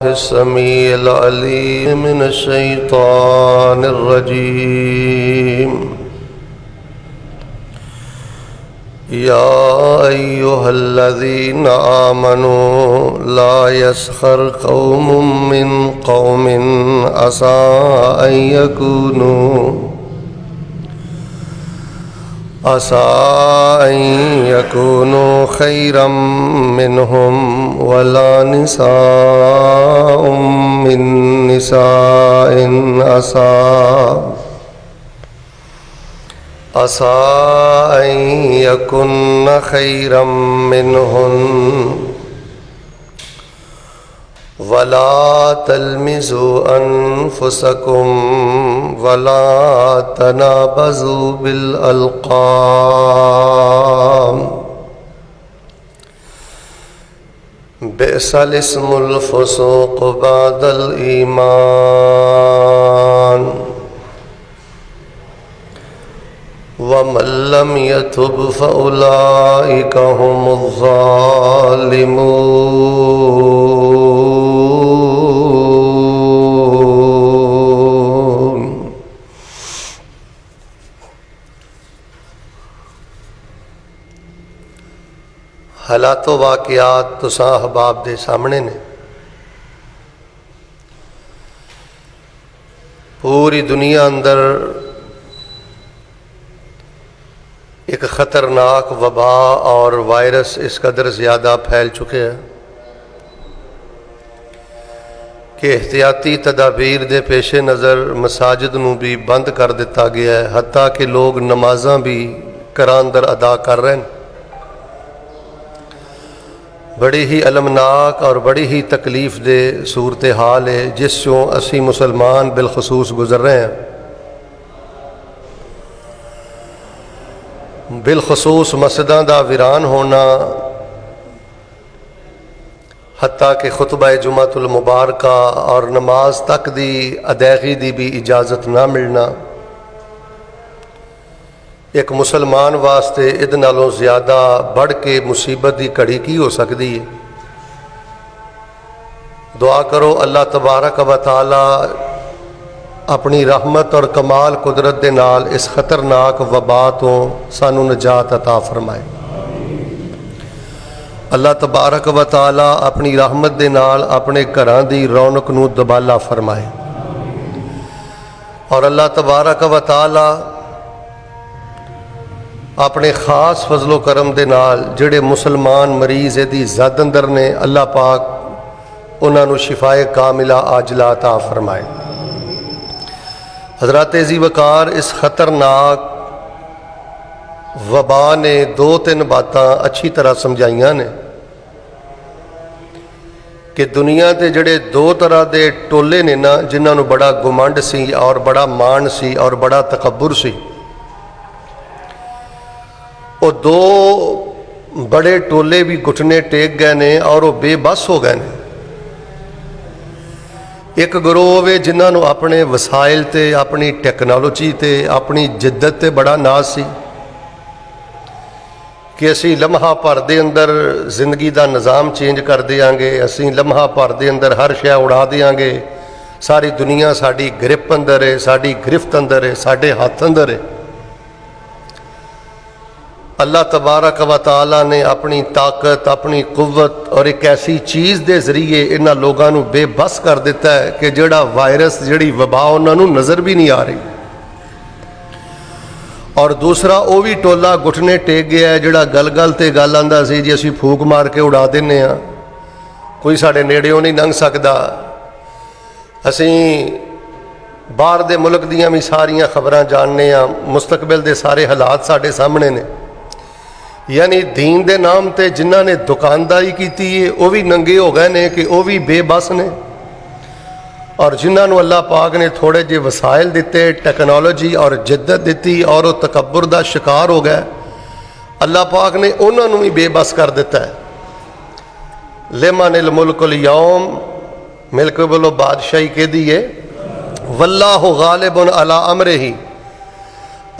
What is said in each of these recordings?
السميع العليم من الشيطان الرجيم يا أيها الذين آمنوا لا يسخر قوم من قوم عسى أن يكونوا خيرا منهم ولا نساء من نساء عسى أن يكن خيرا منهن ولا تلمزوا أنفسكم ولا تنابزوا بالألقاب بئس الاسم الفسوق بعد الإيمان ومن لم يتب فأولئك هم الظالمون. हालात वाक़ियात तुसां अहबाब दे सामने ने। पूरी दुनिया अंदर एक ख़तरनाक वबा और वायरस इस कदर ज़्यादा फैल चुके हैं कि एहतियाती तदाबीर दे पेशे नज़र मसाजिद नूं भी बंद कर दिता गया है, हत्ता कि लोग नमाज़ां भी घरां अंदर अदा कर रहे हैं। बड़ी ही अलमनाक और बड़ी ही तकलीफ दे सूरत हाल है जिसों असी मुसलमान बिलखसूस गुजर रहे हैं। बिलखसूस मस्जिदां दा वीरान होना, हत्ता कि खुतबा जुमातुल मुबारका और नमाज तक दी अदायगी दी भी इजाज़त ना मिलना, एक मुसलमान वास्ते इद नालों ज़्यादा बढ़ के मुसीबत की घड़ी की हो सकती है। दुआ करो अल्लाह तबारक व तआला अपनी रहमत और कमाल कुदरत दे नाल इस खतरनाक वबा तो सानू नजात अता फरमाए। अल्लाह तबारक व तआला अपनी रहमत दे नाल अपने घरां दी रौनक नू दुबाला फरमाए। और अल्लाह तबारक व तआला अपने खास फजलो करम दे नाल जिहड़े मुसलमान मरीज इहदी जद अंदर ने, अल्लाह पाक उन्हां नू शिफाए कामिला आजला अता फरमाए। हज़रात ज़ी वकार, इस ख़तरनाक वबा ने दो तीन बातां अच्छी तरह समझाइयां ने कि दुनिया के जिहड़े दो तरह के टोले ने ना, जिन्हां नू बड़ा गुमंड सी और बड़ा मान सी और बड़ा तकब्बुर सी, वो दो बड़े टोले भी घुटने टेक गए ने और वो बेबस हो गए ने। एक गिरोह वे जिन्हां नू अपने वसाइल ते, अपनी टैक्नोलॉजी ते, अपनी जिद्दत ते बड़ा नाज सी कि असी लम्हा भर दे अंदर जिंदगी का निज़ाम चेंज कर देंगे, असी लम्हा भर दे अंदर हर शै उड़ा देंगे, सारी दुनिया साड़ी गिरफ अंदर है, साड़ी गिरफ्त अंदर है, साढ़े हाथ अंदर है। अल्लाह तबारक व तआला ने अपनी ताकत, अपनी कुव्वत और एक ऐसी चीज़ के जरिए इन्हां लोगों को बेबस कर दिता है कि जिहड़ा वायरस, जिहड़ी वबा उन्होंने नज़र भी नहीं आ रही। और दूसरा वो भी टोला घुटने टेक गया है जिहड़ा गल गल ते गल आंदा सी जी असीं फूक मार के उड़ा दिंदे आ, कोई साडे नेड़ियों नहीं लंघ सकदा, असीं बाहर दे मुल्क दीयां भी सारियां खबरां जानने आ, मुस्तकबिल दे सारे हालात साडे सामने ने। यानी दीन दे नाम ते जिन्हां ने दुकानदारी की है वह भी नंगे हो गए ने कि वह भी बेबस ने, और जिन्होंने अल्लाह पाक ने थोड़े जे वसाइल दिते, टैक्नोलॉजी और जिद्दत दी और वह तकब्बुर का शिकार हो गए, अल्लाह पाक ने उन्होंने भी बेबस कर दिता है। लिमनिल मुल्कुल यौम, मिल्क बोलो बादशाही कहदी है, वल्लाहु गालिबुन अला अमरिही,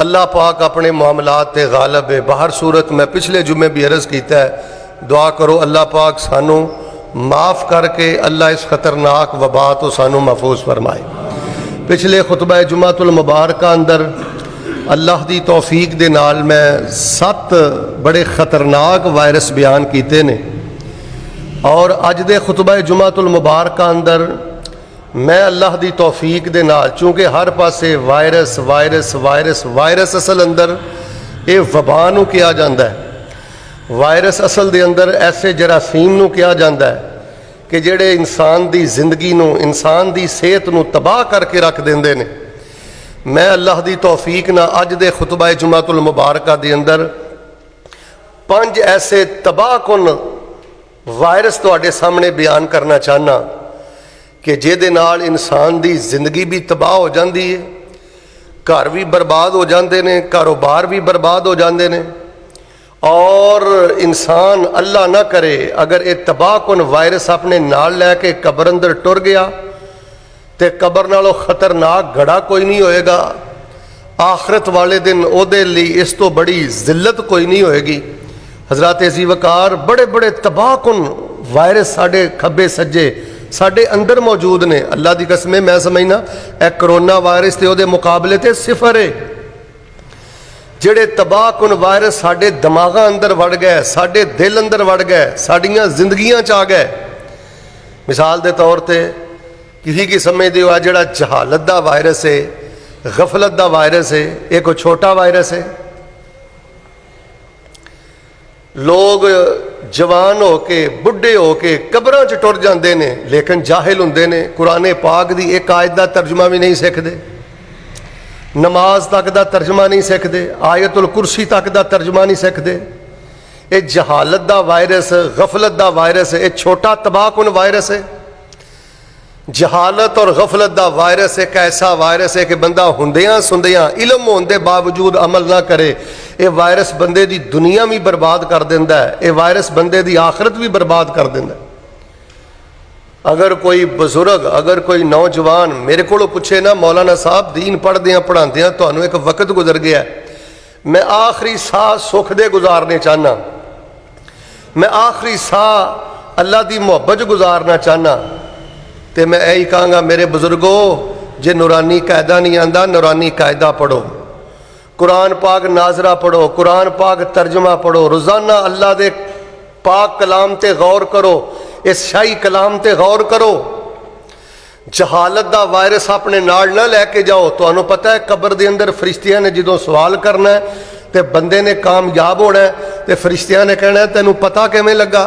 अल्लाह पाक अपने मामलात ते गालिब है। बाहर सूरत मैं पिछले जुमे भी अर्ज़ किया है, दुआ करो अल्लाह पाक सानू माफ़ करके अल्लाह इस ख़तरनाक वबा तो सानू महफूज फरमाए। पिछले खुतबा जुमातुल मुबारक अंदर अल्लाह की तौफीक दे नाल मैं 7 बड़े ख़तरनाक वायरस बयान किए ने और अज दे खुतबा जुमातुल मुबारक अंदर मैं अल्लाह की तौफीक दे नाल, चूँकि हर पासे वायरस वायरस वायरस वायरस असल अंदर ये वबा नूं कहा जाता है। वायरस असल दे अंदर ऐसे जरासीम नूं कहा जाता है कि जिहड़े इंसान की जिंदगी नूं, इंसान की सेहत नूं तबाह करके रख देंदे ने। मैं अल्लाह की तौफीक ना अज दे खुतबा जुमातुल मुबारक दे अंदर 5 ऐसे तबाहकुन वायरस तुहाडे सामने बयान करना चाहना कि जिहदे नाल इंसान की जिंदगी भी तबाह हो जाती है, घर भी बर्बाद हो जाते हैं, कारोबार भी बर्बाद हो जाते हैं और इंसान अल्लाह ना करे अगर ये तबाहकुन वायरस अपने नाल लैके कबर अंदर टुर गया तो कबर नालों खतरनाक घड़ा कोई नहीं होएगा। आखरत वाले दिन उहदे लई इस तो बड़ी जिल्लत कोई नहीं होएगी। हज़रात अज़ीज़ वकार बड़े बड़े तबाहकुन वायरस साढ़े खब्बे सज्जे साढ़े अंदर मौजूद ने। अल्लाह की कसम मैं समझना यह करोना वायरस तो उहदे मुकाबले ते सिफर है। जिहड़े तबाहकुन वायरस साढ़े दिमागां अंदर वड़ गए, साढ़े दिल अंदर वड़ गए, साड़ियां जिंदगियां च आ गए। मिसाल के तौर पर किसी की समझते हो जिहड़ा जहालत का वायरस है, गफलत का वायरस है, ये कोई छोटा वायरस है। लोग जवान होके बुढ़े होके कबरां च टुर जाते हैं लेकिन जाहिल हुंदे ने, कुरान पाक की एक आयत का तर्जमा भी नहीं सीखते, नमाज तक का तर्जमा नहीं सीखते, आयतुल कुरसी तक का तर्जमा नहीं सीखते। ये जहालत का वायरस, गफलत का वायरस है, ये छोटा तबाहकुन वायरस है। जहालत और गफलत का वायरस एक ऐसा वायरस है कि बंदा हुंदियां सुनदियां इलम होने के बावजूद अमल ना करे। ये वायरस बंदे की दुनिया भी बर्बाद कर देंदा है, ये वायरस बंदे की आखरत भी बर्बाद कर देंदा है। अगर कोई बजुर्ग, अगर कोई नौजवान मेरे को पूछे ना मौलाना साहब दीन पढ़द्या पढ़ाद्या तुहानू एक वक्त गुजर गया, मैं आखिरी साह सुख दे गुजारने चाहना, मैं आखिरी साह अल्लाह की मुहब्बत गुजारना चाहना, तो मैं यही कहूँगा मेरे बुजुर्गो जे नूरानी कायदा नहीं आता, नूरानी कायदा पढ़ो, कुरान पाक नाजरा पढ़ो, कुरान पाक तर्जमा पढ़ो, रोज़ाना अल्लाह दे पाक कलाम ते गौर करो, इस शाही कलाम ते गौर करो। जहालत का वायरस अपने नाल ना लैके जाओ। तुहानू पता है कबर के अंदर फरिश्तियां ने जो सवाल करना है तो बंदे ने कामयाब होना है तो फरिश्तियां ने कहना है तेनू पता किवें लगा?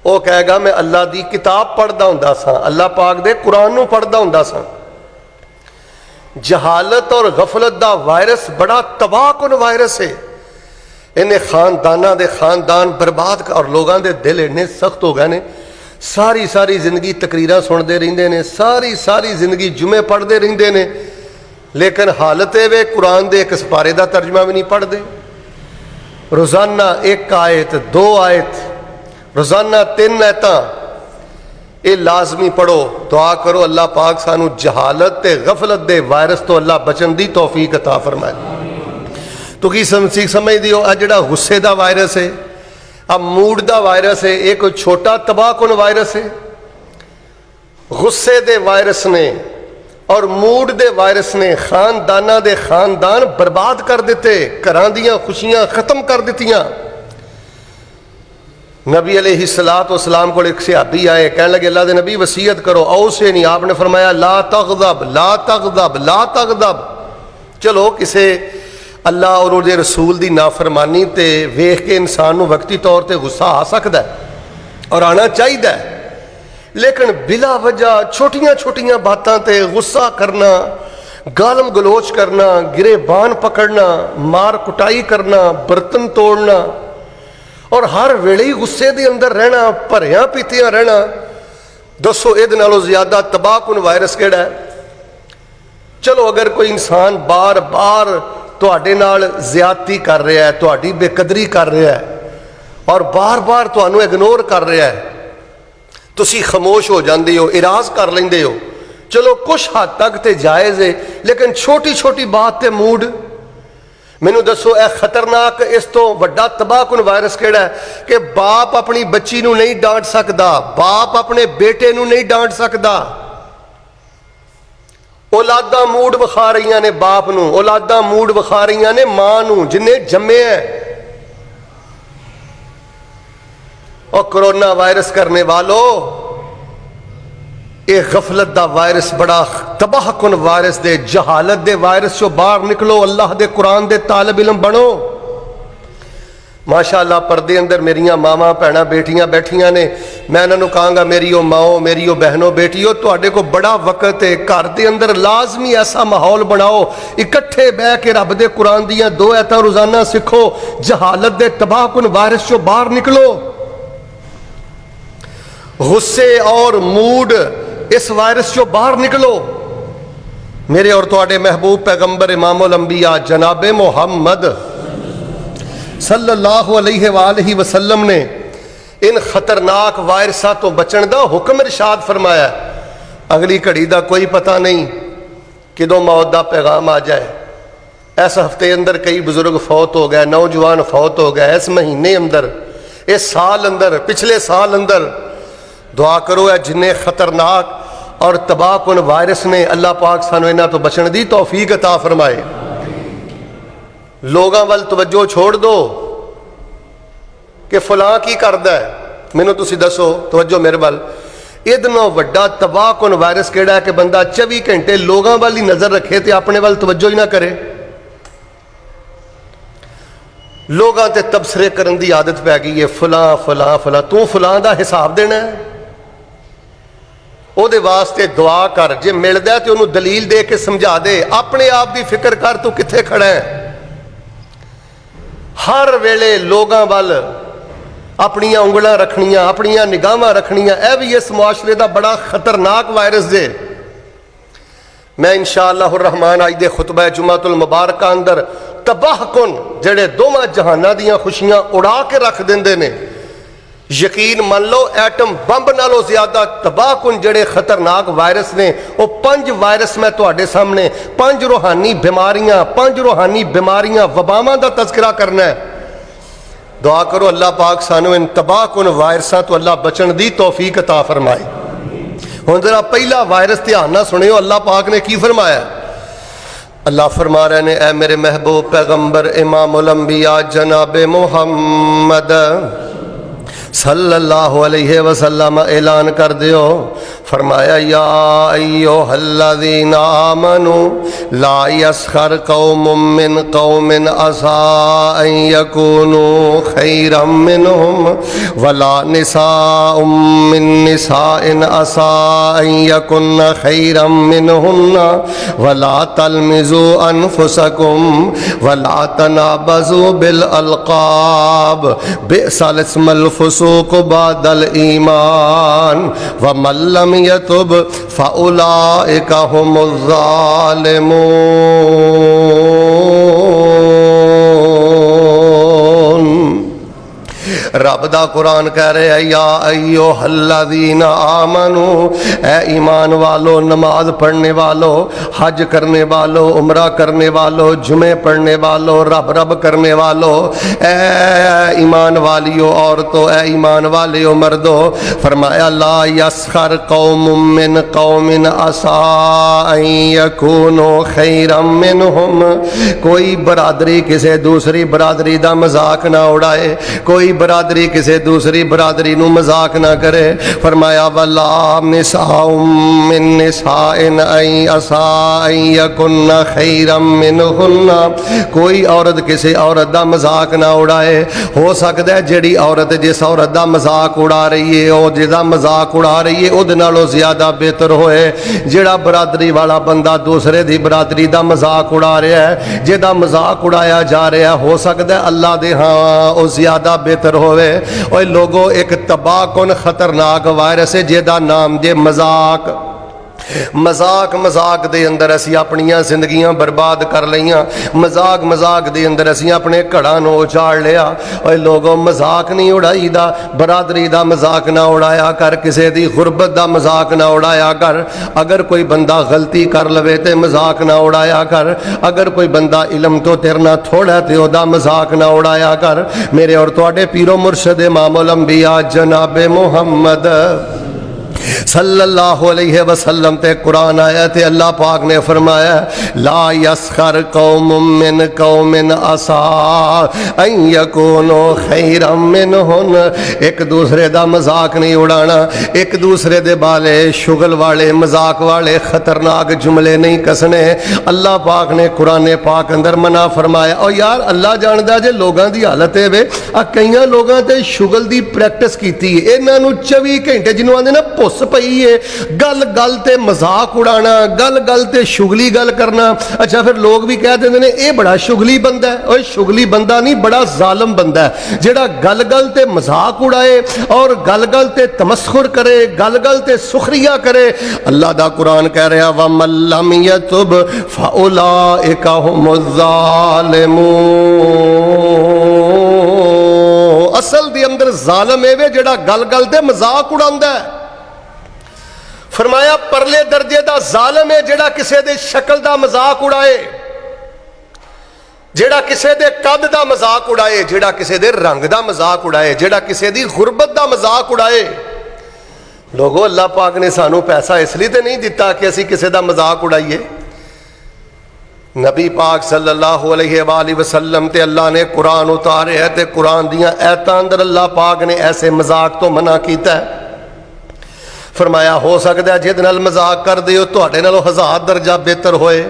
वो कहेगा मैं अल्लाह की किताब पढ़दा हुंदा सां, अल्लाह पाक दे कुरान नू पढ़दा हुंदा सां। जहालत और गफलत का वायरस बड़ा तबाहकुन वायरस है। इन्हें खानदाना दे खानदान बर्बाद कर और लोगों के दिल इन्ने सख्त हो गए ने, सारी सारी जिंदगी तकरीरां सुनते रहंदे ने, सारी सारी जिंदगी जुमे पढ़ते रहंदे ने, लेकिन हालत ये वे कुरान दे एक सपारे का तर्जमा भी नहीं पढ़ते। रोज़ाना 1 आयत 2 आयत, रोज़ाना 3 आयतां ये लाजमी पढ़ो। दुआ करो अल्लाह पाक सानू जहालत ते गफलत दे वायरस तो अल्लाह बचन दी तौफीक अता फरमाए। तो की समझदी हो आ जिहड़ा गुस्से का वायरस है, आ मूड का वायरस है, ये कोई छोटा तबाहकुन वायरस है? गुस्से दे वायरस ने और मूड दे वायरस ने खानदाना दे खानदान बर्बाद कर दिते, घरां दियां खुशियां खत्म कर दित्तियां। नबी अलैहिस्सलाम को एक सहाबी आए, कहने लगे अल्लाह के नबी वसीयत करो। औ से नहीं, आपने फरमाया ला तग़ज़ब ला तग़ज़ब ला तग़ज़ब। चलो किसे अल्लाह और उसके रसूल की नाफरमानी ते वेख के इंसान को वक्ती तौर पर गुस्सा आ सकता है और आना चाहिए, लेकिन बिला वजह छोटियां छोटियां बातों ते गुस्सा करना, गालम गलोच करना, गिरेबान पकड़ना, मार कुटाई करना, बर्तन तोड़ना और हर वेले ही गुस्से के अंदर रहना, भरिया पीतियां रहना, दसो ये नालों ज्यादा तबाहकुन वायरस केड़ा है? चलो अगर कोई इंसान बार बार तुहाडे नाल ज्यादती कर रहा है, तुहाडी बेकदरी कर रहा है और बार बार तुहानू इग्नोर कर रहा है, तुसी खामोश हो जाते हो, इराज कर लेंदे हो, चलो कुछ हद तक तो जायज़ है, लेकिन छोटी छोटी बात ते मूड मैनू दसो यह खतरनाक इस तो वड्डा तबाहकुन वायरस केड़ा है कि बाप अपनी बच्ची नू नहीं डांट सकता, बाप अपने बेटे नू नहीं डांट सकता। औलादा मूड विखा रही ने बाप नू, औलादा मूड विखा रही ने मां नू जिन्हें जम्मे है। और कोरोना वायरस करने वालों, ये गफलत दा वायरस बड़ा तबाहकुन वायरस दे, जहालत दे वायरस चो बाहर निकलो, अल्लाह दे कुरान दे तालिब इल्म बनो। माशाअल्लाह पर्दे अंदर मेरिया मावां भैणां बेटियां बैठियां ने, मैं इन्होंने कहांगा मेरी माओ, मेरी बहनों बेटियों, तुहाडे को बड़ा वक्त है, घर के अंदर लाजमी ऐसा माहौल बनाओ, इकट्ठे बह के रब दे कुरान दियां 2 आयतां रोजाना सीखो, जहालत दे तबाहकुन वायरस चो बाहर निकलो। गुस्से और मूड इस वायरस चो बाहर निकलो। मेरे और तुहाडे महबूब पैगंबर इमामुल अंबिया जनाबे मोहम्मद सल्लल्लाहु अलैहि वसल्लम ने इन खतरनाक वायरसां तो बचण दा हुक्म इरशाद फरमाया। अगली घड़ी का कोई पता नहीं किदों मौत का पैगाम आ जाए। इस हफ्ते अंदर कई बुजुर्ग फौत हो गए, नौजवान फौत हो गए, इस महीने अंदर, इस साल अंदर, पिछले साल अंदर। दुआ करो है जिन्ने खतरनाक और तबाहकुन वायरस ने, अल्लाह पाक सानू इन्हां तो बचण दी तौफीक अता फरमाए। लोगों वाल तवज्जो छोड़ दो कि फलां की करदा है, मैनू तुसी दसो, तवज्जो मेरे वाल। इहदे नालों वड्डा तबाहकुन वायरस किहड़ा है कि बंदा 24 घंटे लोगों वाल ही नज़र रखे तो अपने वाल तवज्जो ही ना करे। लोगों ते तबसरे करन दी आदत पै गई है, फलां फलां फलां। तू फलां दा हिसाब देना है, ਉਹਦੇ वास्ते दुआ कर, जे मिलदा तो उन्होंने दलील दे के समझा दे। अपने आप की फिक्र कर, तू कित्थे खड़ा है। हर वेले लोगों वाल अपनियां उंगलां रखनियां, अपनियां निगाहां रखनियां, यह भी इस मुआशरे का बड़ा खतरनाक वायरस जे। मैं इंशाअल्लाह रहमान अज दे खुतबा जुमातुल मुबारक अंदर तबाहकुन जेड़े दोवां जहानां दियां खुशियां उड़ा के रख देंदे ने, यकीन मान लो एटम बंब नालों ज्यादा तबाहकुन जेड़े खतरनाक वायरस ने, वो 5 वायरस मैं तुहाडे सामने, 5 रूहानी बीमारियां, 5 रूहानी बीमारियां वबावां दा तज़किरा करना है। दुआ करो अल्लाह पाक सानू इन तबाहकुन वायरसां तो अल्लाह बचण दी तौफीक अता फरमाए। हुण जरा पहला वायरस ध्यान नाल सुनियो, अल्लाह पाक ने की फरमाया। अल्लाह फरमा रहे ने, ऐ मेरे महबूब पैगंबर इमामुल अंबिया जनाबे मोहम्मद सल्लल्लाहु अलैहि वसल्लम ऐलान कर दियो, फरमाया या अय्युहल्लज़ीना आमनू ला यस्खर कौमुम मिन कौमिन असा अन यकूनू खैरम मिनहुम वला निसाउम मिन निसाइन असा अन यकुन्न खैरम मिनहुन्ना वला तलमिजू अनफुसकुम वला तनाबजू बिल अलकाब बिअसल इस्मुल फुसूक बादल ईमान व मल्लम यतुब फउलाइका हुमुज़ ज़ालिमून। रब दा कुरान कह रहे हैं, या अय्युहल्लज़ीना आमनू, ए ईमान वालो, नमाज पढ़ने वालो, हज करने वालो, उम्रा करने वालो, जुमे पढ़ने वालो, रब रब करने वालो, ए ईमान वालियो औरतों, ए ईमान वालियो मर्दो, फरमाया ला यस्खर कौमुम मिन कौमिन असा अन यकूनू खैरम मिनहुम। कोई बरादरी किसी दूसरी बरादरी का मजाक ना उड़ाए, कोई बरादरी किसी दूसरी बरादरी नू मजाक ना करे। फरमाया वला निसाउम मिन निसाइन अन असा अन यकुन्न खैरम मिनहुन्ना। कोई औरत किसी औरत का मजाक ना उड़ाए। हो सकता है जिहड़ी औरत जिस औरत का मजाक उड़ा रही है, वो जिहदा मजाक उड़ा रही है उहदे नालों ज्यादा बेहतर होए जिहड़ा बरादरी वाला बंदा दूसरे दी बरादरी का मजाक उड़ा रहा है, जिहदा मजाक उड़ाया जा रहा है, हो सकता है अल्लाह दे हाँ वो ज्यादा बेहतर होवे। और लोगों एक तबाहकुन खतरनाक वायरस है जिहदा नाम जे मजाक। मजाक मजाक दे अंदर असी अपनियां जिंदगियां बर्बाद कर लईयां। मजाक मजाक दे अंदर असी अपने घड़ा नूं उजाड़ लिया। ओए लोगों, मजाक नहीं उड़ाईदा, बरादरी दा मजाक ना उड़ाया कर, किसी दी गुरबत दा मजाक ना उड़ाया कर। अगर कोई बंदा गलती कर लवे ते मजाक ना उड़ाया कर। अगर कोई बंदा इलम तो तेरे नाल थोड़ा ते ओदा मजाक ना उड़ाया कर। मेरे और तुहाडे पीरो मुर्शद इमामुल अंबिया जनाबे मुहम्मद सल्लल्लाहु अलैहि वसल्लम ते कुरान आया ते अल्लाह पाक ने फरमाया, ला यसखर कौमुम मिन कौमिन असा अन यकूनु खैरम मिनहुन। एक दूसरे दा मजाक नहीं उड़ाना, एक दूसरे दे बाले शुगल वाले मजाक वाले खतरनाक जुमले नहीं कसने। अल्लाह पाक ने कुरान पाक अंदर मना फरमाया। और यार अल्लाह जानदा जे लोगों की हालत है वे आ कई लोगों ते शुगल की प्रैक्टिस की, इन्हां नूं 24 घंटे जिन्हों आंदे ना पुस पई है, गल गल ते मजाक उड़ाना, गल गल ते शुगली गल करना। अच्छा फिर लोग भी कह देंगे ने ये बड़ा शुगली बंदा है। और शुगली बंदा नहीं, बड़ा जालम बंदा है जेड़ा गल गल ते मजाक उड़ाए और गल गल ते तमस्खुर करे, गल गल ते सुखरिया करे। अल्लाह दा कुरान कह रहा व मल्लम यतुब फउलाइका हुमुज़ ज़ालिमून। असल दे अंदर जालम है वे जेड़ा गल गल ते मजाक उड़ांदा है। फरमाया परले दर्जे का जालम है जेड़ा किसी दे शक्ल का मजाक उड़ाए, जेड़ा किसी दे कद का मजाक उड़ाए, जेड़ा किसी दे रंग का मजाक उड़ाए, जेड़ा किसी दी गुरबत का मजाक उड़ाए। लोगो अल्लाह पाक ने सानू पैसा इसलिए तो नहीं दिता कि असी किसी का मजाक उड़ाइए। नबी पाक सल्लल्लाहु अलैहि वसल्लम ते अल्लाह ने कुरान उतारे है ते कुरान दियां आयतां अंदर अल्लाह पाक ने ऐसे मजाक तो मना किया है। फरमाया हो सकता है जिहदे नाल मजाक कर दे तुहाडे नालों 1000 दर्जा बेहतर होए।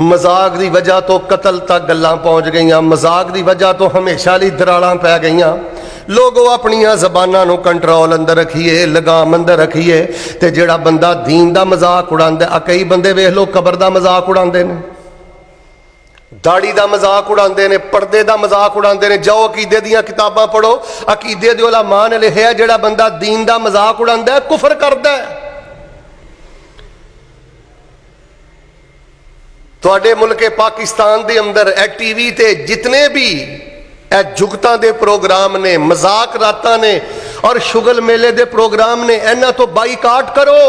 मजाक की वजह तो कतल तक गल्लां पहुँच गई, मजाक की वजह तो हमेशा लई दराड़ां पै गई। लोगों अपनियां ज़बानां नूं कंट्रोल अंदर रखिए, लगाम अंदर रखिए। ते जिहड़ा बंदा दीन दा मजाक उड़ांदा, कई बंदे वेख लो कबर दा मजाक उड़ांदे ने, दाड़ी का मजाक उड़ाते हैं, पर्दे का मजाक उड़ाते हैं। जाओ अकीदे दियां किताबां पढ़ो, अकीदे दे उलमा ने लिखिया जिहड़ा बंदा दीन का मजाक उड़ाता है कुफर करता है। तुहाडे मुल्क पाकिस्तान के अंदर ए टीवी ते जितने भी ए जुगतां दे प्रोग्राम ने, मजाक रातां ने और शुगल मेले दे प्रोग्राम ने, इन्हां तो बाईकाट करो।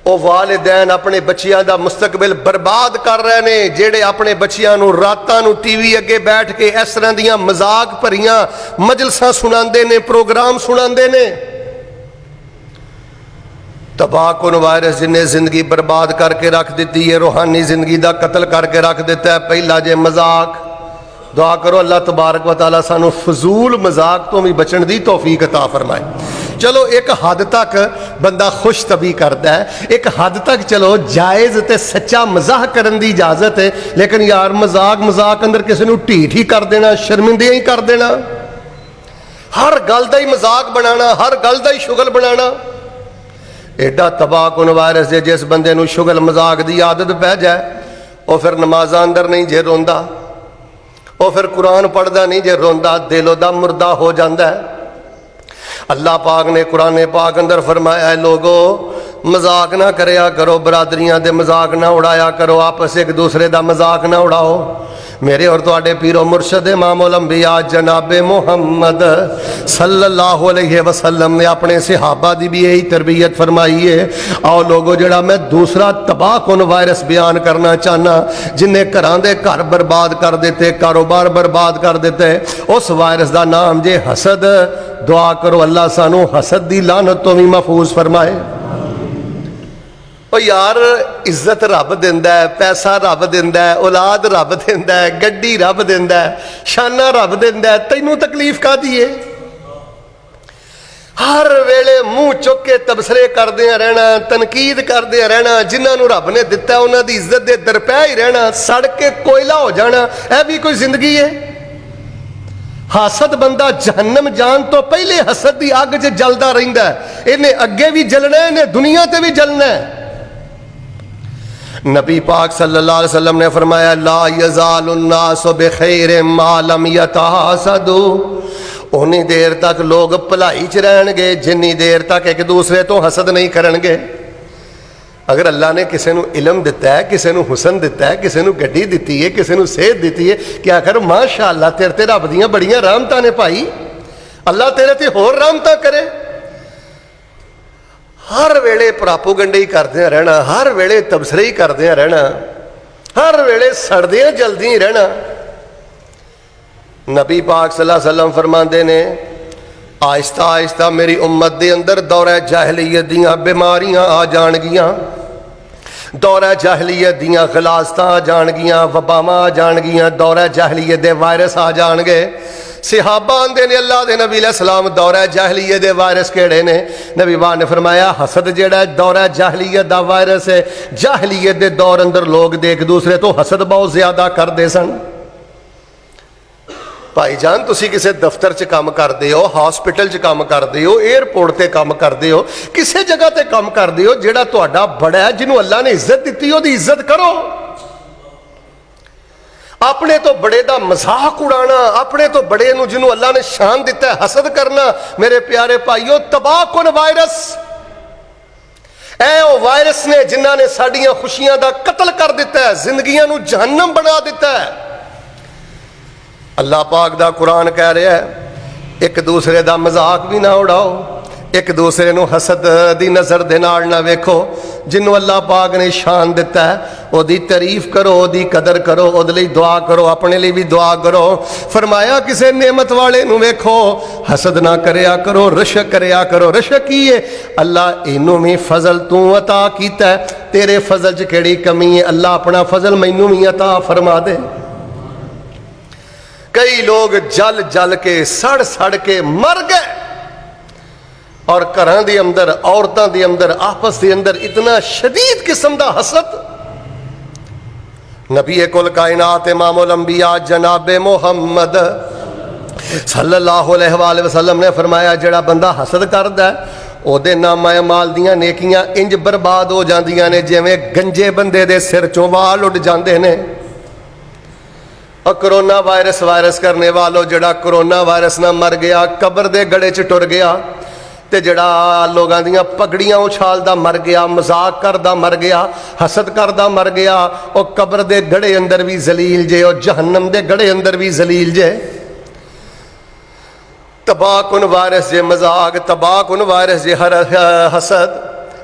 वो वालिदैन अपने बच्चियां का मुस्तकबिल बर्बाद कर रहे हैं, जेड़े अपने बच्चियां नूं रातां नूं टीवी अगे बैठ के इस तरह दियां मजाक भरियां मजलसां सुनांदे ने, प्रोग्राम सुनांदे ने। तबाकुन वायरस जिन्हें जिंदगी बर्बाद करके रख दी है, रूहानी जिंदगी का कतल करके रख दिता है। पहला जे मजाक, दुआ करो अल्लाह तबारक व तआला सानू फजूल मजाक तो भी बचन की तौफीक अता फरमाए। चलो एक हद तक बंदा खुश तभी करता है, एक हद तक चलो जायज़ ते सच्चा मजाक करने की इजाजत है। लेकिन यार मजाक मजाक अंदर किसी को ढीठ ही कर देना, शर्मिंदे ही कर देना, हर गल का ही मजाक बनाना, हर गल का ही शुगल बनाना। एडा तबाकुन वायरस है, जिस बंदे नूं शुगल मजाक की आदत पै जाए वह फिर नमाजा अंदर नहीं जे रोंदा, वह फिर कुरान पढ़ता नहीं जे रोंदा, दिल दा मुर्दा हो जाता है। अल्लाह पाक ने कुरान पाक अंदर फरमाया है लोगो मजाक ना करया करो, बरादरियां दे मजाक ना उड़ाया करो, आपस एक दूसरे का मजाक ना उड़ाओ। मेरे और तुहाडे पीरो मुर्शद इमामुल अंबिया जनाबे मुहम्मद सल्लल्लाहु अलैहि वसल्लम ने अपने सहाबा की भी यही तरबियत फरमाई है। आओ लोगो जड़ा मैं दूसरा तबाहकुन वायरस बयान करना चाहना, जिन्हें घरां दे घर बर्बाद कर देते, कारोबार बर्बाद कर देते, उस वायरस का नाम जे हसद। दुआ करो अल्लाह सानू हसद की लानत तो भी महफूज फरमाए। ओ यार इज्जत रब दिंदा है, पैसा रब दिंदा है, औलाद रब दिंदा है, गड्डी रब दिंदा है, शाना रब दिंदा है, तैनू तकलीफ काहदी है? हर वेले मुंह चुक के तबसरे करदे रहना, तनकीद करदे रहना। जिन्होंने रब ने दिता उन्हों की इज्जत के दरपै ही रहना, सड़ के कोयला हो जाना, यह भी कोई जिंदगी है? हसद बंदा जहन्नम जान तो पहले हसद की अग च जलता रहिंदा है। इन्हें अगे भी जलना है, इन्हें दुनिया ते भी जलना है। नबी पाक सल्लल्लाहु अलैहि वसल्लम ने फरमाया ला यज़ालुन्नासु बिखैर मा लम यतहसदू। उन्नी देर तक लोग भलाई च रहणगे जिन्नी देर तक एक दूसरे तो हसद नहीं करनगे। अगर अल्लाह ने किसी को इलम दिता है, किसी को हुसन दिता है, किसी को गड्डी दी है, किसी को सेहत दी है, क्या कर माशाअल्लाह तेरे ते रब दियां बड़ियां रहमतां ने भाई, अल्लाह तेरे ते होर रहमतां करे। हर वेले प्रापोगंडे ही करदे रहना, हर वेले तबसरे ही करदे रहना, हर वेले सड़दे जल्दी ही रहना। नबी पाक सल्लल्लाहु अलैहि वसल्लम फरमाते ने आहिस्ता आहिस्ता मेरी उम्मत के अंदर दौरा जाहलीयत दियां बीमारियां आ जाणगियां, दौरा जाहलीयत दियां गलासतां आ जाणगियां, वबावां आ जाणगियां, दौरा जाहलीयत दे वायरस आ जाणगे। सहाबा आंदे ने अल्लाह दे नबी अलैहि सलाम दौरा जाहलीयत दे वायरस केड़े ने? नबी पाक ने फरमाया हसद जेड़ा दौरा जाहलीयत दा वायरस है। जाहलीयत दे दौर अंदर लोग एक दूसरे तो हसद बहुत ज्यादा करते सन। भाईजान तुसी किसी दफ्तर च काम करते हो, हॉस्पिटल च काम करते हो, एयरपोर्ट ते काम करते हो, किसी जगह ते काम करते हो, जेड़ा तुहाडा बड़ा है जिन्हों अल्लाह ने इज्जत दी ओहदी इज्जत करो। अपने तो बड़े का मजाक उड़ाना, अपने तो बड़े नूं जिन्हों अल्लाह ने शान दिता है हसद करना, मेरे प्यारे भाईओ तबाह कुन वायरस ऐ वायरस ने जिन्हां ने साडियां खुशियां दा कतल कर दिता है, जिंदगियां नूं जहन्नम बना दिता है। अल्लाह पाक दा कुरान कह रहा है एक दूसरे का मजाक भी ना उड़ाओ, एक दूसरे नूं हसद दी नज़र दे नाल ना वेखो। जिन्हों अल्लाह पाक ने शान दिता है ओदी तारीफ करो, ओदी कदर करो, ओदे लई दुआ करो, अपने लिए भी दुआ करो। फरमाया किसी नेमत वाले नूं वेखो हसद ना करया करो, रशक करया करो। रशक की है? अल्लाह इनू भी फजल तू अता कीता है, तेरे फजल च केड़ी कमी है? अल्लाह अपना फजल मैनू भी अता फरमा दे। कई लोग जल जल के सड़ सड़ के मर गए और घरां दे अंदर औरतां दे अंदर आपस के अंदर इतना शदीद किस्म का हसद। नबी कुल कायनात इमामुल अंबिया जनाबे मुहम्मद सल्लल्लाहु अलैहि वसल्लम ने फरमाया जेड़ा बंदा हसद करदा है ओदे नामा अमाल दियां नेकियां इंज बर्बाद हो जांदियां ने जिवें गंजे बंदे दे सिर चों वाल उड़ जांदे ने। और कोरोना वायरस करने वालों जड़ा कोरोना वायरस ना मर गया, कबर दे गड़े च टुर गया, ते जड़ा लोगों दियां पगड़ियां उछालदा मर गया, मजाक करदा मर गया, हसद करदा मर गया, और कबर दे गड़े अंदर भी जलील जे और जहन्नम दे गड़े अंदर भी जलील जे। तबाह कुन वायरस जे मजाक, तबाह कुन वायरस जे हसद।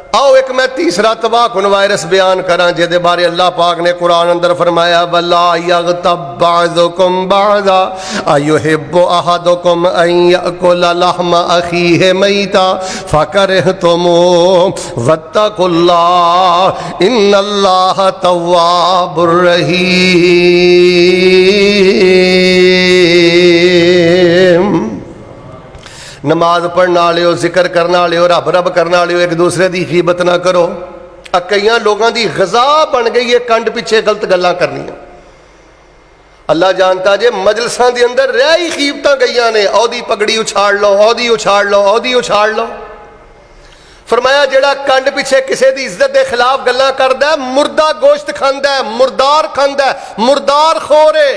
आओ एक मैं तीसरा तबाह कुन वायरस बयान करा जिहदे बारे अल्लाह पाक ने कुरान अंदर फरमाया वला यगतब बाज़ुकुम बाज़ा अयुहिब्बु अहदुकुम अन याकुला लहमा अखीहि मैता फकरहतुमू वत्तकुल्लाह इन्नल्लाह तव्वाबुर रहीम। नमाज पढ़ने वाले हो, जिक्र करने वाले हो, रब रब करने वाले हो, एक दूसरे की गीबत ना करो। कई लोगों की गजा बन गई है कंड पिछे गलत गल्लां करनियां। अल्लाह जानता जे मजलसां दे अंदर रह ही गीबतां गईयां ने, ओदी पगड़ी उछाड़ लो, ओदी उछाड़ लो, ओदी उछाड़ लो। फरमाया जेड़ा कंड पिछे किसी की इज्जत के खिलाफ गल्लां करदा है मुर्दा गोश्त खांदा है, मुर्दार खांदा है, मुर्दार खोर है।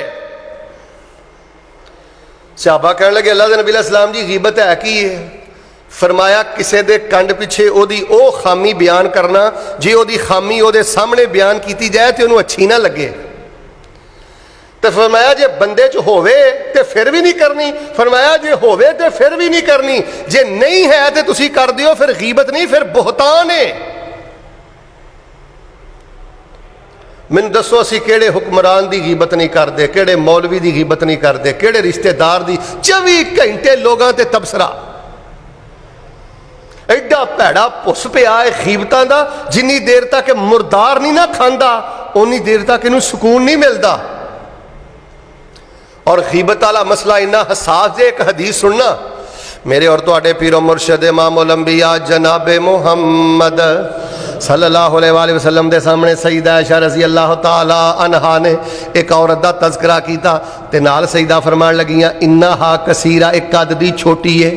सहाबा कह लगे अल्लाह दे नबी अलैहिस्सलाम जी गीबत है की है? फरमाया किसी दे कंड पिछे ओदी ओ खामी बयान करना जे ओदी खामी ओदे सामने बयान की जाए तो उन्होंने अच्छी ना लगे। तो फरमाया जे बंदे च होवे ते फिर भी नहीं करनी, फरमाया जे होवे ते फिर भी नहीं करनी, जे नहीं है तो तुसी कर दियो, फिर गीबत नहीं फिर बुहतान है। मैनू दसो असी केड़े हुक्मरान की गीबत नहीं करते, केड़े मौलवी की गीबत नहीं करते, केड़े रिश्तेदार की 24 घंटे लोगों ते तबसरा। एडा भैड़ा भुस पिया है गीबतां दा, जिन्नी देर तक मुर्दार नहीं ना खांदा उन्नी देर तक इनू सुकून नहीं मिलता। और गीबत वाला मसला इन्ना हसास है। एक हदीस सुनना, मेरे और तुहाडे पीरो मुर्शद इमामुल अंबिया जनाबे मुहम्मद सल्लल्लाहु अलैहि वसल्लम के सामने सईदा आयशा रज़ी अल्लाह ताला अन्हा ने एक औरत का तज़किरा किया ते नाल सईदा फरमान लगियां इन्नहा कसीरा, एक कद दी छोटी है।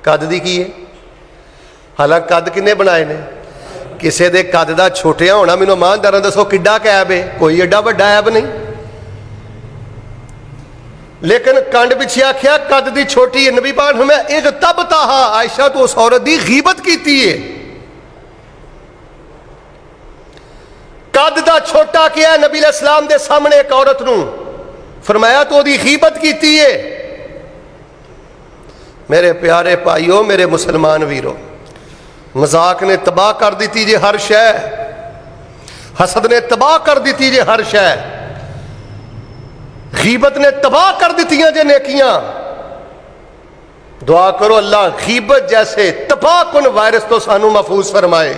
कद दी की है? हालांकि कद किन्ने बनाए ने? किसी के कद का छोटिया होना मैनू ईमानदार दसो किड्डा कैब है? कोई एडा वड्डा ऐब नहीं। लेकिन कंड पिछे आख्या कद दी छोटी है। नबी पाक मैं एक तब ताहा आयशा तो उस औरत की गीबत की है। कद दा छोटा किया नबी इस्लाम दे सामने एक औरत नू फरमाया तो ओदी गीबत की है। मेरे प्यारे भाईओ, मेरे मुसलमान वीरो, मजाक ने तबाह कर दी जे हर शै, हसद ने तबाह कर दी जे हर शै, गीबत ने तबाह कर दी जे नेकियां। दुआ करो अल्लाह गीबत जैसे तबाह कुन वायरस तो सानू महफूज फरमाए।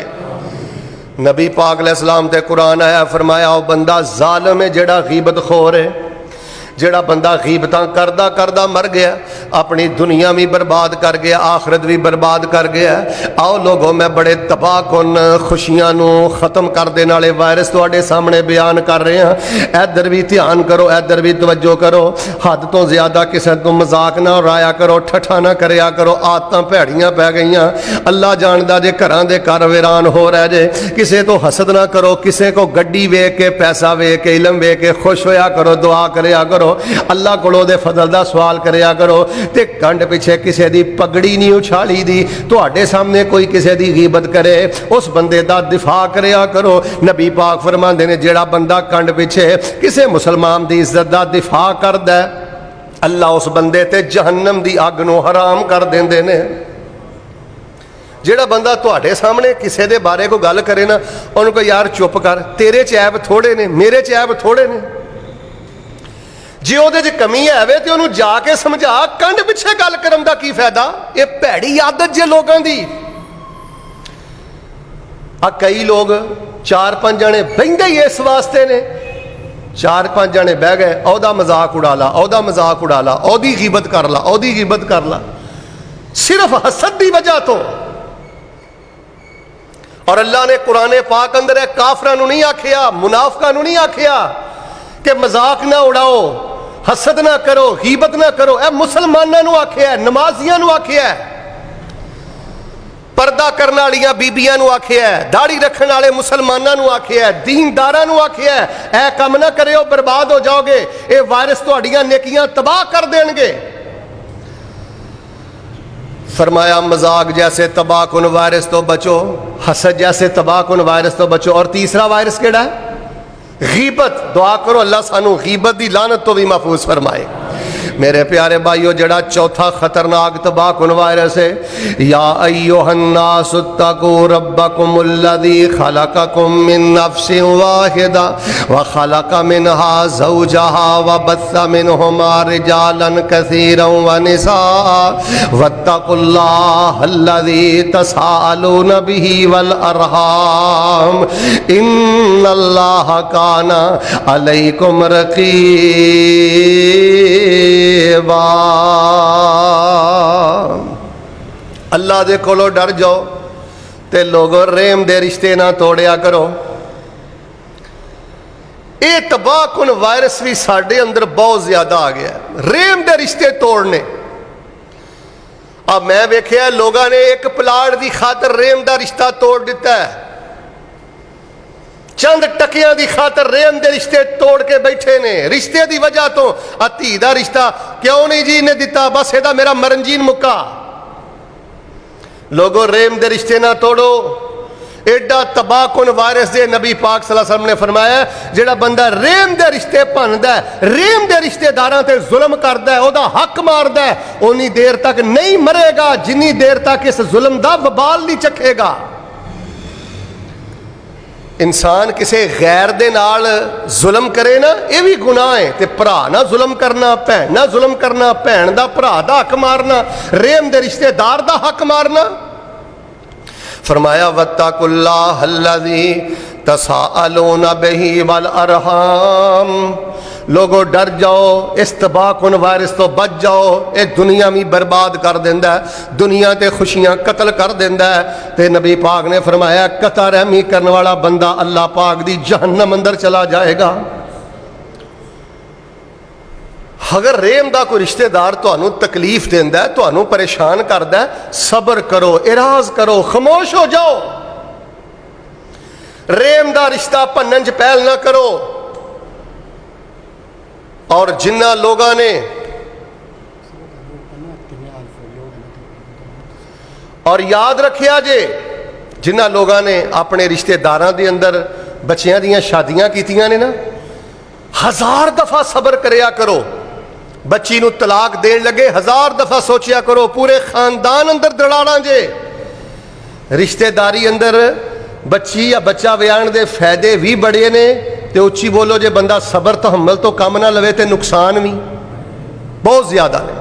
नबी पाक अलैहिस्सलाम ते कुरान आया, फरमाया ओ बंदा जालिम है जेड़ा गीबत खोर है, जेड़ा बंदा गीबत करदा करदा मर गया, अपनी दुनिया भी बर्बाद कर गया, आखिरत भी बर्बाद कर गया। आओ लोगों, मैं बड़े तबाह कुन खुशियां नू खत्म कर देने वाले वायरस तुहाडे सामने बयान कर रहे हैं। इधर भी ध्यान करो, इधर भी तवज्जो करो। हद तो ज्यादा किसी तो मजाक ना उड़ाया करो, ठट्ठा ना करया करो। आदतां भैड़ियां पै गईयां। अल्लाह जानदा जे घरां दे घर वीरान हो रहे जे। किसी तो हसद ना करो, किसी को गड्डी वेख के, पैसा वेख के, इलम वेख के खुश होया करो, दुआ करया करो, अल्लाह कोलों दे फजल दा सवाल करया करो। ते कंड पिछे किसी दी पगड़ी नहीं उछाली दी। तुहाडे सामने कोई किसी दी गीबत करे, उस बंदे दा दिफा करया करो। नबी पाक फरमांदे ने जेड़ा बंदा कंड पिछे किसी मुसलमान दी इज्जत दा दिफा करदा है, अल्लाह उस बंदे ते जहन्नम दी अग नूं हराम कर देंदे ने। जेड़ा बंदा तुहाडे सामने किसी दे बारे कोई गल करे ना, उन्होंने कोई यार चुप कर, तेरे च ऐब थोड़े ने, मेरे च ऐब थोड़े ने। जे ਉਹਦੇ ਚ कमी है तो उन्होंने जाके समझा, कंड पिछे गल करन दा की फायदा? ये भैड़ी आदत जे लोगों की। कई लोग 4-5 जने बहिंदे ही इस वास्ते ने, 4-5 जने बह गए, ओदा मजाक उड़ा ला, ओदा मजाक उड़ा ला, ओदी गीबत कर ला, ओदी गीबत कर ला, सिर्फ हसद की वजह तो। और अल्लाह ने कुरान पाक अंदर है काफरां नूं नहीं आखिया, मुनाफिकां नूं नहीं आखिया कि मजाक ना उड़ाओ, हसद ना करो, गीबत ना करो। ए मुसलमानों नूं आखिया, नमाजियां नूं आखिया, पर्दा करने वालियां बीबियां नूं आखिया, दाढ़ी रखने वाले मुसलमानों नूं आखिया, दीनदारां नूं आखिया, ए काम ना करियो, बर्बाद हो जाओगे। ये वायरस तुहाडियां नेकियां तबाह कर देंगे। फरमाया मजाक जैसे तबाह कुन वायरस तो बचो, हसद जैसे तबाह कुन वायरस तो बचो। और तीसरा वायरस केड़ा है? गीबत। दुआ करो अल्लाह सानू गीबत दी लानत तो भी महफूज फरमाए। मेरे प्यारे भाइयों, जड़ा चौथा खतरनाक तबाह कुन वायरस है, या अय्युहन्नासु तकू रब्बकुमुल्लज़ी खलक़कुम मिन नफ्सिन वाहिदा व खलक़ मिनहा ज़ौजहा व बस्स मिनहुमा रिजालन कसीरन व निसा वत्तकुल्लाहल्लज़ी तसाअलून बिही वल अरहाम इन्नल्लाह काना अलैकुम रक़ीब। अल्लाह दे कोलों डर जाओ ते लोगों रेम दे रिश्ते ना तोड़िया करो। ये तबाह कुन वायरस भी साढ़े अंदर बहुत ज्यादा आ गया, रेम दे रिश्ते तोड़ने। अब मैं वेख्या लोगों ने एक प्लाट की खातर रेम का रिश्ता तोड़ दिता है, चंद टकियां की खातर रेम के रिश्ते तोड़ के बैठे ने। रिश्ते की वजह तो धी का रिश्ता क्यों नहीं जी ने दिता, बस एदा मेरा मरनजीन मुक्का। लोगों रेम के रिश्ते ना तोड़ो। एडा तबाह कुन वायरस दे नबी पाक सल्लल्लाहु अलैहि वसल्लम ने फरमाया, जेड़ा बंदा रेम के रिश्ते भनदा है, रेम के रिश्तेदारां ते जुल्म करदा है, ओदा हक मारदा है, उन्नी देर तक नहीं मरेगा जिन्नी देर तक इस जुल्म दा वबाल नहीं चखेगा। इंसान किसी गैर दे नाल जुल्म करे ना, यह भी गुनाह है। ते भरा ना जुल्म करना, भैन ना जुल्म करना, भैन दा भरा दा हक मारना, रेम दे रिश्तेदार दा हक मारना। फरमाया वत्तकुल्लाहल्लज़ी तसाअलून बिही वल अरहाम। लोगों डर जाओ, इस तबाह कुन वायरस तो बच जाओ। ये दुनिया भी बर्बाद कर देंदा है, दुनिया ते खुशियां कतल कर देंदा है। ते नबी पाक ने फरमाया कता रहमी करने वाला बंदा अल्लाह पाक दी जहन्नम अंदर चला जाएगा। अगर रेम का कोई रिश्तेदार तुहानू तकलीफ देंदा है, तुहानू परेशान करदा है, सबर करो, इराज करो, खामोश हो जाओ। रेम दा रिश्ता भन्नन च पहल ना करो। और जिन्ना लोगों ने और याद रखिया जे जिन्ना लोगों ने अपने रिश्तेदारां दे अंदर बच्चियां दियां शादियां कीतियां ने ना, 1000 दफा सबर करया करो। बच्ची नूं तलाक देन लगे 1000 दफा सोचिया करो। पूरे खानदान अंदर दड़ाड़ा जे। रिश्तेदारी अंदर बच्ची या बच्चा व्याण दे फायदे भी बड़े ने, तो उच्ची बोलो जे बंदा सबर तहम्मल तो कम ना लवे तो नुकसान भी बहुत ज्यादा ने।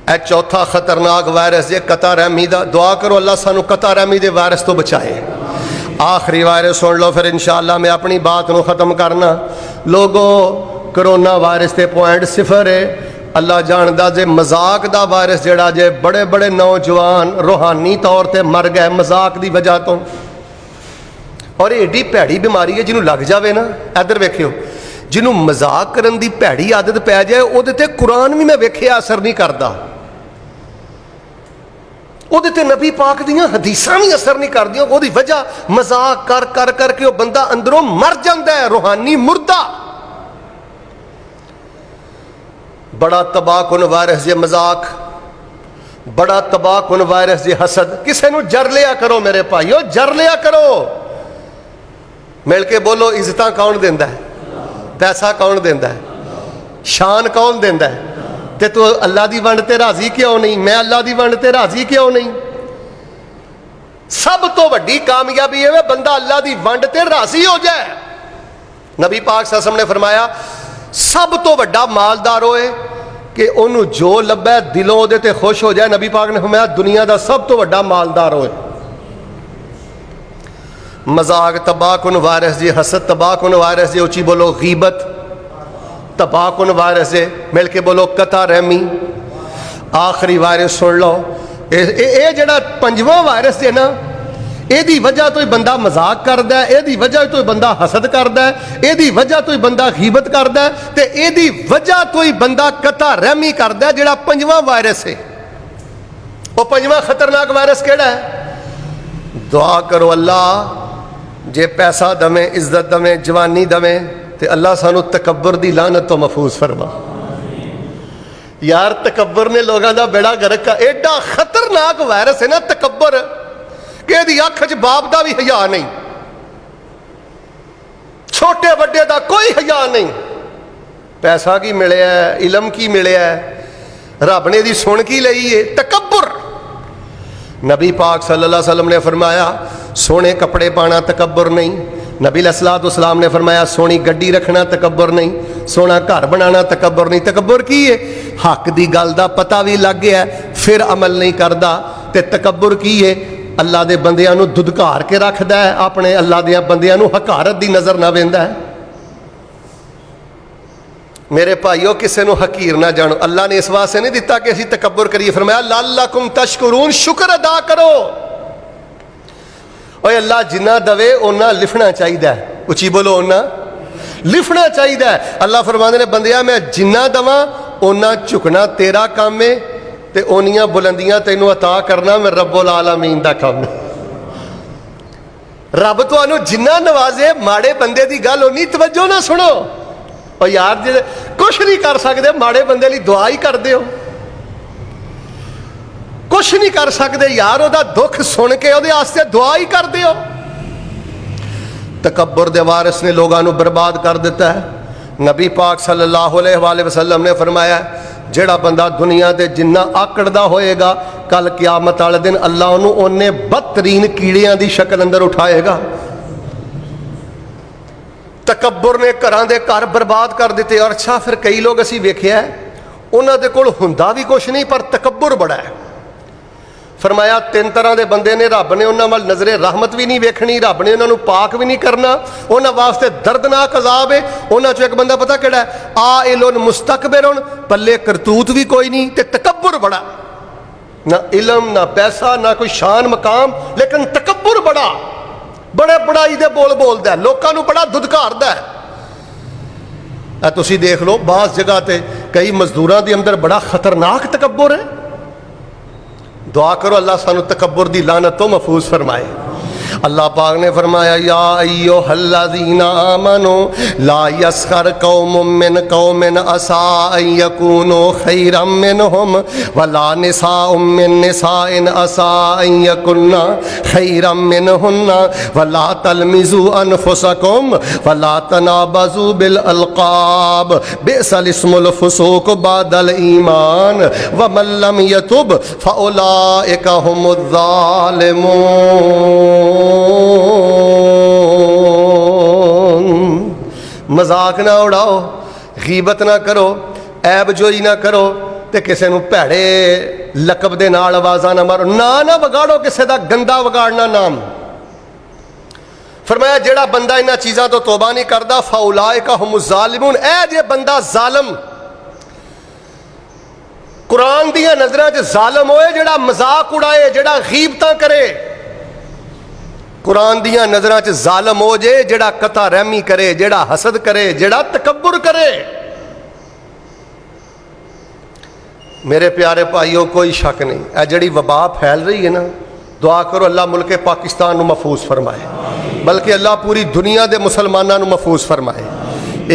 ए चौथा खतरनाक वायरस जे कता रहमी दा। दुआ करो अल्लाह सानू कता रहमी दे वायरस तो बचाए। आखिरी वायरस सुन लो, फिर इंशाअल्लाह मैं अपनी बात को ख़त्म करना। लोगों, करोना वायरस ते पॉइंट 0 है। अल्लाह जानदा जे मजाक दा वायरस जड़ा जे बड़े बड़े नौजवान रूहानी तौर पर मर गए मजाक की वजह तो। और एडी भैड़ी बीमारी है जिन्होंने लग जाए ना, इधर वेखियो, जिन्होंने मजाक करने की भैड़ी आदत पै जाए वो कुरान भी मैं वेख्या असर नहीं करता, वो नबी पाक दियां हदीसां भी असर नहीं करदियां। वो वजह मजाक कर कर करके वो बंदा अंदरों मर जाता है, रूहानी मुर्दा। बड़ा तबाहकुन वायरस जे मजाक, बड़ा तबाहकुन वायरस जे हसद। किसी को जर लिया करो मेरे भाईओ, जर लिया करो। मिल के बोलो, इज्जत कौन देंदा है? पैसा कौन देंदा है? शान कौन देंदा है? ते तू अल्लाह की वंड ते राजी क्यों नहीं? मैं अल्लाह की वंड ते राजी क्यों नहीं? सब तो वड्डी कामयाबी है बंदा अल्लाह की वंड ते राजी हो जाए। नबी पाक सल्लल्लाहु अलैहि वसल्लम ने फरमाया सब तो वड्डा मालदार होए कि उन्होंने जो लभे दिलों उहदे ते खुश हो जाए। नबी पाक ने फरमाया दुनिया का सब तो वड्डा मालदार होए। मजाक तबाहकुन वायरस जे, हसद तबाहकुन वायरस जे, उची बोलो गीबत तबाहकुन वायरस जे, मिल के बोलो कता रहमी। आखिरी वायरस सुन लो, ये जड़ा 5वां वायरस है ना, यदी वजह तो ही बंदा मजाक करता है, यदी वजह तो ही बंदा हसद करता है, यदी वजह तो ही बंदा गीबत करता है, तो यदी वजह तो ही बंदा कता रहमी करता है। जड़ा 5वां वायरस है, वो 5वां खतरनाक वायरस केड़ा है? दुआ करो अल्लाह जे पैसा दवे, इज्जत दवे, जवानी दवे, तो अल्लाह सानू तकब्बर दी लानत तो महफूज फरमा। यार तकब्बर ने लोगों का बेड़ा गर्क का। एडा खतरनाक वायरस है ना तकब्बर, कि इहदी अख च बाप का भी हया नहीं, छोटे बड़े का कोई हया नहीं। पैसा की मिले, इलम की मिले, रब ने दी सुन की लई है? तकब्बर। नबी पाक सल्लल्लाहु अलैहि वसल्लम ने फरमाया सोने कपड़े पाना तकब्बर नहीं। नबी अलैहिस्सलाम ने फरमाया सोनी गड्डी रखना तकब्बर नहीं, सोना घर बनाना तकब्बर नहीं। तकब्बर की है? हक की गल का पता भी लग गया फिर अमल नहीं करता। तो तकब्बर की है? अल्लाह के बंदियां नूं दुदकार के रखता है, अपने अल्लाह दे बंदियां नूं हकारत की नज़र ना वेंदा है। मेरे भाईओ किसी को हकीर ना जानो। अल्लाह ने इस वास्ते नहीं दिता कि असीं तकब्बर करिए, फरमाया लअल्लकुम तशकुरून, शुक्र अदा करो। और अल्लाह जिन्ना दवे उन्ना लिखना चाहिए। उची बोलो, उन्ना लिखना चाहिए। अल्लाह फरमाते ने बंदिया मैं जिन्ना दवा उन्ना झुकना तेरा काम है, ते ओनियां बुलंदियां तेनों अता करना मैं रब्बुल आलमीन दा काम है। रब तुहानू जिन्ना नवाजे, माड़े बंदे की गल उन्नी तवज्जो ना सुनो। और यार जे कुछ नहीं कर सकते, माड़े बंदे लिए दुआ ही कर दो। कुछ नहीं कर सकते यार, ओदा दुख सुन के ओदे आस्ते दुआ ही कर दो। तकब्बर दे वारिस ने लोगों को बर्बाद कर दिता है। नबी पाक सल्लल्लाहु अलैहि वसल्लम ने फरमाया जेड़ा बंदा दुनिया के जिन्ना आकड़दा होएगा, कल क़यामत वाले दिन अल्लाह उन्होंने उन्ने बदतरीन कीड़ियां की शक्ल अंदर उठाएगा। तकब्बर ने घरां दे घर बर्बाद कर दिते। और अच्छा फिर कई लोग असीं वेखिया उन्हां दे कोल हुंदा भी कुछ नहीं, पर तकब्बर बड़ा है। फरमाया 3 तरह के बंदे ने, रब ने उन्हां वल नज़रे रहमत भी नहीं वेखनी, रब ने उन्होंने पाक भी नहीं करना, उन्हां वास्ते दर्दनाक अजाब है। उन्हां चों एक बंदा पता किहड़ा है? आइलुन मुस्तकबिरुन, पल्ले करतूत भी कोई नहीं, ते तकब्बर बड़ा, ना इलम ना पैसा ना कोई शान मकाम, लेकिन तकब्बर बड़ा, बड़े बड़ाई दे बोल बोलदा है, लोकां नूं बड़ा दुदकारदा है। तुसीं देख लो बास जगह ते कई मजदूरां दे अंदर बड़ा खतरनाक तकब्बर है। दुआ करो अल्लाह सानू तकब्बर दी लानत तो महफूज फरमाए। अल्लाह पाक ने फरमाया या अय्युहल्लज़ीना आमनू ला यस्खर कौमुम मिन कौमिन असा अन यकूनू खैरम मिनहुम वला निसाउम मिन निसाइन असा अन यकुन्ना खैरम मिनहुन्ना वला तलमिजू अनफुसकुम वला तनाबजू बिल अलकाब बिसल इस्मुल फुसूक बादल ईमान व मन लम यतुब फउलाइका हुमुज़ मजाक ना उड़ाओ, गीबत ना करो, ऐबजोई ना करो, ते किसी नूं भैड़े लकब दे नाल आवाज़ां ना मारो, ना वगाड़ो किसी दा गंदा वगाड़ना नाम। फरमाया जेड़ा बंदा इन्हां चीज़ां तो तौबा नहीं करदा फउलाइका हुमुज़ ज़ालिमून, ऐ जे बंदा ज़ालिम कुरान दियां नज़रां च ज़ालिम होए, जेड़ा मजाक उड़ाए, जेड़ा गीबतां करे, कुरान दियां नज़रां च ज़ालिम हो जे जेड़ा कता रहमी करे, जेड़ा हसद करे, जेड़ा तकब्बुर करे। मेरे प्यारे भाइयों कोई शक नहीं, ऐ जड़ी वबा फैल रही है ना, दुआ करो अल्लाह मुल्क पाकिस्तान नूं महफूज फरमाए, बल्कि अल्लाह पूरी दुनिया के मुसलमानों नूं महफूज फरमाए।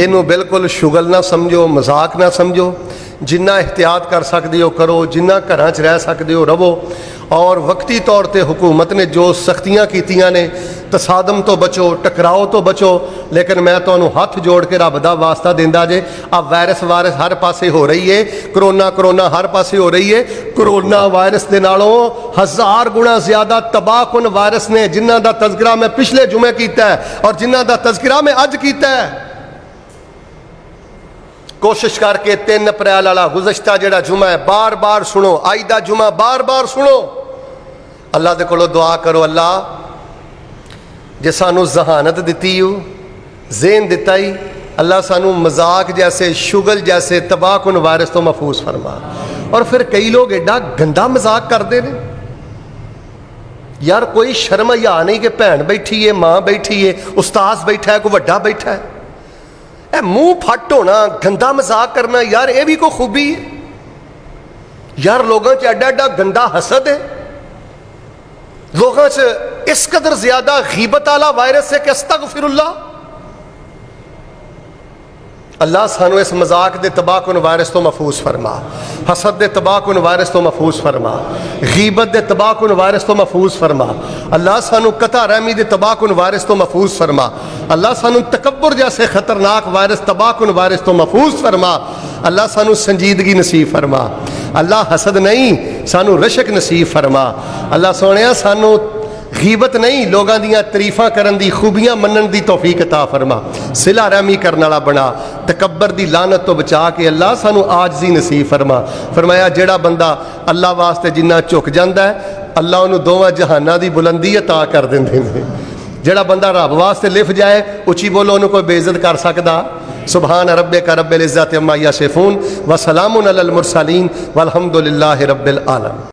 इनू बिल्कुल शुगल ना समझो, मजाक ना समझो, जिन्ना एहतियात कर सकते हो करो, जिन्ना घरां च रह सकते हो रवो, और वक्ती तौर पर हुकूमत ने जो सख्तियां कीतियां ने, तसादम तो बचो, टकराओ तो बचो, लेकिन मैं तुहानूं हाथ जोड़ के रब दा वास्ता देंदा जे, आ वायरस हर पासे हो रही है, करोना हर पासे हो रही है, करोना वायरस के नालों 1000 गुणा ज़्यादा तबाहकुन वायरस ने, जिन्हां दा तज़किरा मैं पिछले जुमे कीता है और जिन्हां दा तज़किरा मैं अज कीता है। कोशिश करके 3 अप्रैल वाला गुज़श्ता जिहड़ा जुमा है बार बार सुनो, आई दा जुमा बार बार सुनो, अल्लाह दे कोलों दुआ करो, अल्लाह जे सानू जहानत दिती हो, ज़ेन दिता ही, अल्लाह सानू मजाक जैसे, शुगल जैसे तबाहकुन वायरस तो महफूज फरमा। और फिर कई लोग एडा गंदा मजाक करते हैं यार, कोई शर्म या नहीं कि भैन बैठी है, माँ बैठी है, उस्ताद बैठा है, कोई वड्डा बैठा है, ए मुंह फट होना, गंदा मजाक करना, यार ये भी कोई खूबी है यार। लोगों च एडा एडा गंदा हसद है, लोगों च इस कदर ज्यादा गीबत वाला वायरस है कि अस्तगफिरुल्लाह। अल्लाह सानू इस मजाक दे तबाहकुन वायरस तो महफूज फरमा, हसद दे तबाहकुन वायरस तो महफूज फरमा, गीबत दे तबाहकुन वायरस तो महफूज फरमा। अल्लाह सानू कता रहमी दे तबाहकुन वायरस तो महफूज फरमा। अल्लाह सानू तकब्बुर जैसे खतरनाक वायरस तबाहकुन वायरस तो महफूज फरमा। अल्लाह सानू संजीदगी नसीब फरमा। अल्लाह हसद नहीं, सानू रशक नसीब फरमा। अल्लाह सोहणिया सानू गीबत नहीं, लोगों दियां तरीफां करन दी, खूबियां मनन दी तौफीक अता फरमा। सिला रहमी करने वाला बना, तकब्बर दी लानत तो बचा के अल्लाह सानू आजजी नसीब फरमा। फरमाया जेड़ा बंदा अल्लाह वास्ते जिन्ना झुक जाता है, अल्लाह उन्होंने दोवां जहानां दी बुलंदी अता कर देंदे ने। जेड़ा बंदा रब वास्ते लिफ जाए, उची बोलो उन्होंने कोई बेइज्जत कर सकदा। सुबहान रब्बिका रब्बिल इज्जति अम्मा यसिफून व सलामुन अलल मुरसलीन वल्हम्दुलिल्लाहि रब्बिल आलमीन।